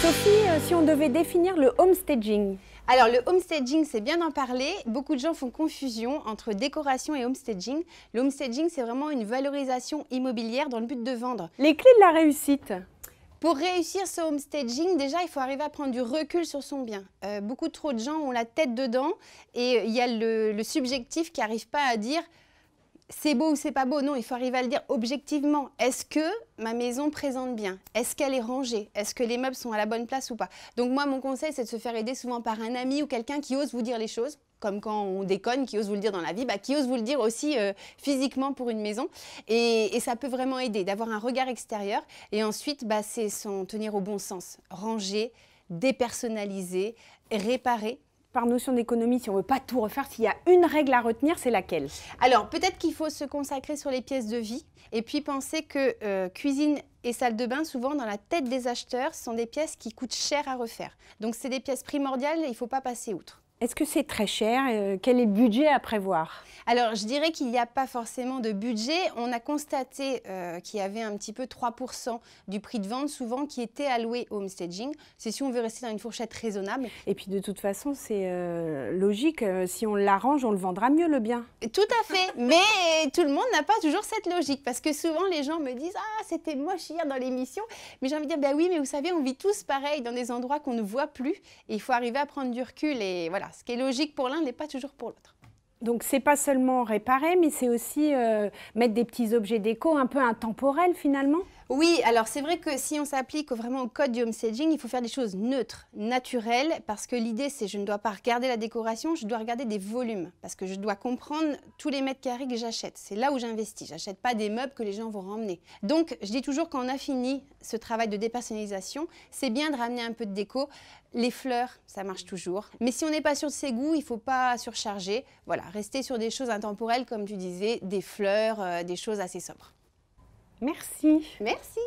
Sophie, si on devait définir le homestaging? Alors le homestaging, c'est bien d'en parler. Beaucoup de gens font confusion entre décoration et homestaging. Le homestaging, c'est vraiment une valorisation immobilière dans le but de vendre. Les clés de la réussite? Pour réussir ce homestaging, déjà, il faut arriver à prendre du recul sur son bien. Beaucoup trop de gens ont la tête dedans et il y a le subjectif qui n'arrive pas à dire c'est beau ou c'est pas beau. Non, il faut arriver à le dire objectivement. Est-ce que ma maison présente bien? Est-ce qu'elle est rangée? Est-ce que les meubles sont à la bonne place ou pas? Donc moi, mon conseil, c'est de se faire aider souvent par un ami ou quelqu'un qui ose vous dire les choses, comme quand on déconne, qui ose vous le dire dans la vie, qui ose vous le dire aussi physiquement pour une maison. Et ça peut vraiment aider d'avoir un regard extérieur. Et ensuite, c'est s'en tenir au bon sens. Ranger, dépersonnaliser, réparer. Par notion d'économie, si on ne veut pas tout refaire, s'il y a une règle à retenir, c'est laquelle? Alors, peut-être qu'il faut se consacrer sur les pièces de vie et puis penser que cuisine et salle de bain, souvent dans la tête des acheteurs, sont des pièces qui coûtent cher à refaire. Donc, c'est des pièces primordiales et il ne faut pas passer outre. Est-ce que c'est très cher? Quel est le budget à prévoir? Alors, je dirais qu'il n'y a pas forcément de budget. On a constaté qu'il y avait un petit peu 3% du prix de vente, souvent, qui était alloué au homestaging. C'est si on veut rester dans une fourchette raisonnable. Et puis, de toute façon, c'est logique. Si on l'arrange, on le vendra mieux, le bien. Tout à fait. Mais tout le monde n'a pas toujours cette logique. Parce que souvent, les gens me disent « Ah, c'était moche hier dans l'émission ». Mais j'ai envie de dire « Ben oui, mais vous savez, on vit tous pareil dans des endroits qu'on ne voit plus. Et il faut arriver à prendre du recul. Et voilà, ce qui est logique pour l'un n'est pas toujours pour l'autre. » Donc, c'est pas seulement réparer, mais c'est aussi mettre des petits objets déco un peu intemporels, finalement? Oui, alors c'est vrai que si on s'applique vraiment au code du homestaging, il faut faire des choses neutres, naturelles, parce que l'idée c'est je ne dois pas regarder la décoration, je dois regarder des volumes, parce que je dois comprendre tous les mètres carrés que j'achète. C'est là où j'investis, j'achète pas des meubles que les gens vont ramener. Donc je dis toujours quand on a fini ce travail de dépersonnalisation, c'est bien de ramener un peu de déco. Les fleurs, ça marche toujours. Mais si on n'est pas sûr de ses goûts, il ne faut pas surcharger. Voilà, rester sur des choses intemporelles, comme tu disais, des fleurs, des choses assez sobres. Merci. Merci.